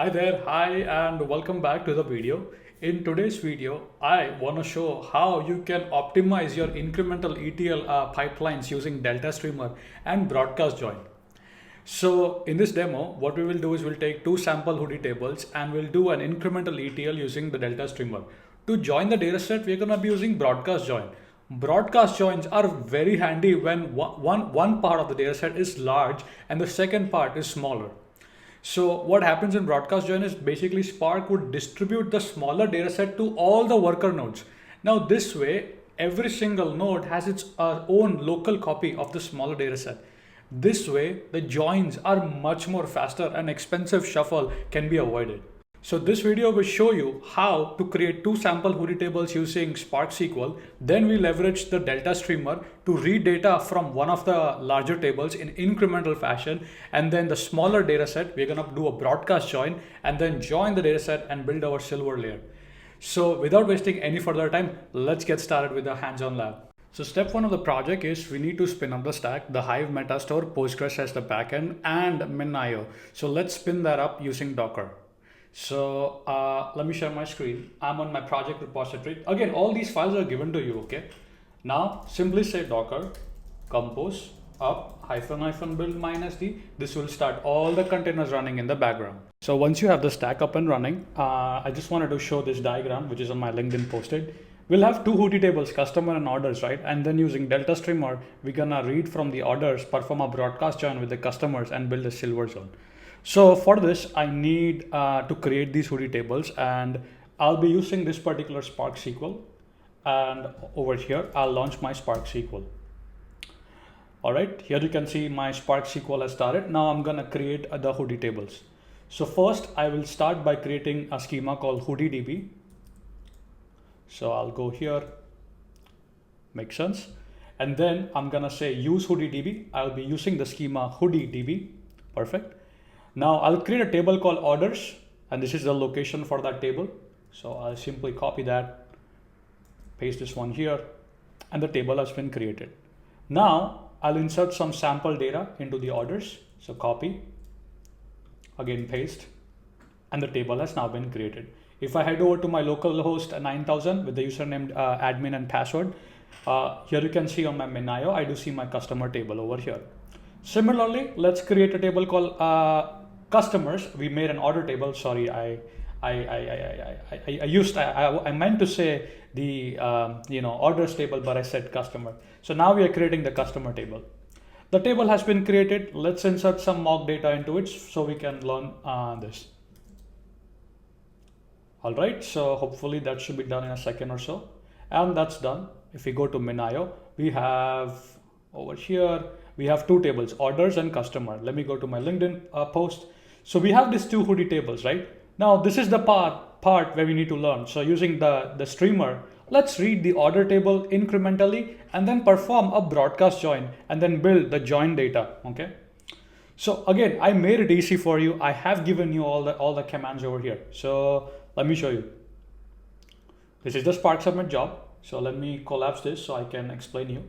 Hi there, hi and welcome back to the video. In today's video, I want to show how you can optimize your incremental ETL pipelines using DeltaStreamer and Broadcast Join. So in this demo, what we will do is we'll take two sample hoodie tables and we'll do an incremental ETL using the DeltaStreamer. To join the dataset, we're going to be using Broadcast Join. Broadcast joins are very handy when one part of the dataset is large and the second part is smaller. So what happens in broadcast join is basically Spark would distribute the smaller dataset to all the worker nodes. Now this way, every single node has its own local copy of the smaller dataset. This way, the joins are much more faster and expensive shuffle can be avoided. So this video will show you how to create two sample hoodie tables using Spark SQL. Then we leverage the DeltaStreamer to read data from one of the larger tables in incremental fashion. And then the smaller dataset, we're gonna do a broadcast join and then join the dataset and build our silver layer. So without wasting any further time, let's get started with the hands-on lab. So step one of the project is we need to spin up the stack, the Hive Metastore, Postgres as the backend, and MinIO. So let's spin that up using Docker. So let me share my screen. I'm on my project repository. Again, all these files are given to you, okay? Now simply say docker compose up --build -d. This will start all the containers running in the background. So once you have the stack up and running, I just wanted to show this diagram, which is on my LinkedIn posted. We'll have two hoodie tables, customer and orders, right? And then using DeltaStreamer, we're gonna read from the orders, perform a broadcast join with the customers and build a silver zone. So for this, I need to create these hoodie tables, and I'll be using this particular Spark SQL. And over here, I'll launch my Spark SQL. All right, here you can see my Spark SQL has started. Now I'm gonna create the hoodie tables. So first, I will start by creating a schema called HoodieDB. So I'll go here, makes sense. And then I'm gonna say use HoodieDB. I'll be using the schema HoodieDB, perfect. Now I'll create a table called orders, and this is the location for that table. So I'll simply copy that, paste this one here, and the table has been created. Now I'll insert some sample data into the orders. So copy, again paste, and the table has now been created. If I head over to my local host 9000 with the username admin and password, here you can see on my MinIO, I do see my customer table over here. Similarly, let's create a table called customers. We made an order table. Sorry, I meant to say the orders table, but I said customer. So now we are creating the customer table. The table has been created. Let's insert some mock data into it so we can learn this. All right, so hopefully that should be done in a second or so. And that's done. If we go to MinIO, we have over here, we have two tables, orders and customer. Let me go to my LinkedIn post. So we have these two hoodie tables, right? Now this is the part where we need to learn. So using the streamer, let's read the order table incrementally and then perform a broadcast join and then build the join data, okay? So again, I made it easy for you. I have given you all the commands over here. So let me show you. This is the Spark submit job. So let me collapse this so I can explain you.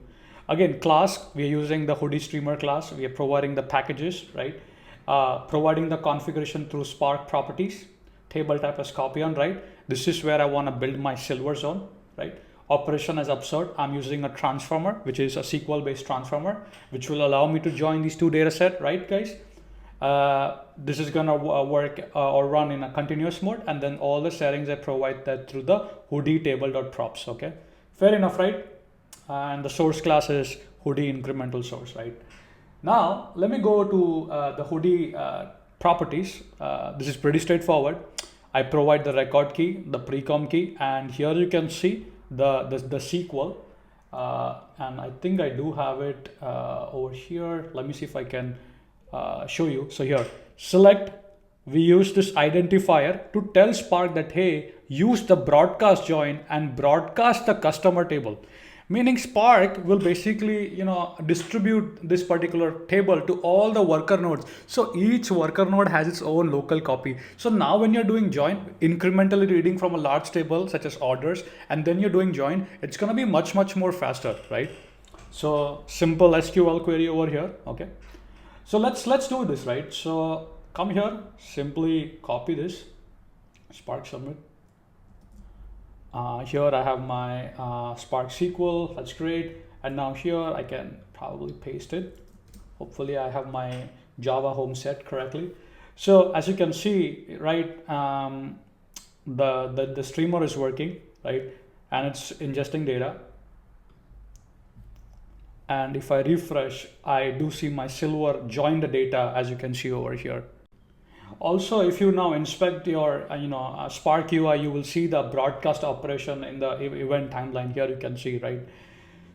Again, class, we are using the hoodie streamer class. We are providing the packages, right? Providing the configuration through Spark properties. Table type as copy on, right? This is where I want to build my silver zone, right? Operation as upsert. I'm using a transformer, which is a SQL based transformer, which will allow me to join these two data set, right guys? This is gonna work or run in a continuous mode, and then all the settings I provide that through the hoodie table.props, okay? Fair enough, right? And the source class is hoodie incremental source, right? Now, let me go to the hoodie properties. This is pretty straightforward. I provide the record key, the precom key, and here you can see the SQL. And I think I do have it over here. Let me see if I can show you. So here, select, we use this identifier to tell Spark that, hey, use the broadcast join and broadcast the customer table. Meaning Spark will basically, distribute this particular table to all the worker nodes. So each worker node has its own local copy. So now when you're doing join, incrementally reading from a large table such as orders, and then you're doing join, it's gonna be much more faster, right? So simple SQL query over here, okay? So let's do this, right? So come here, simply copy this, Spark submit. Here I have my Spark SQL, that's great. And now here I can probably paste it. Hopefully I have my Java home set correctly. So as you can see, right, the streamer is working, right? And it's ingesting data. And if I refresh, I do see my silver join the data, as you can see over here. Also, if you now inspect your Spark UI, you will see the broadcast operation in the event timeline. Here you can see, right?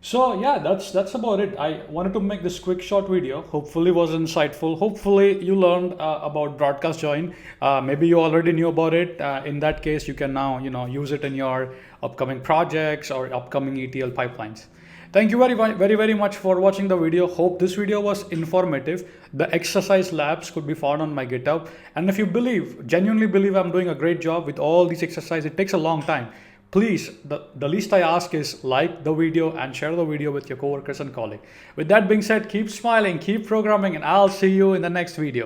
So yeah, that's about it. I wanted to make this quick short video. Hopefully it was insightful. Hopefully you learned about broadcast join. Maybe you already knew about it. In that case, you can now use it in your upcoming projects or upcoming ETL pipelines. Thank you very much for watching the video. Hope this video was informative. The exercise labs could be found on my GitHub. And if you genuinely believe I'm doing a great job with all these exercises, it takes a long time. Please, the least I ask is like the video and share the video with your coworkers and colleagues. With that being said, keep smiling, keep programming, and I'll see you in the next video.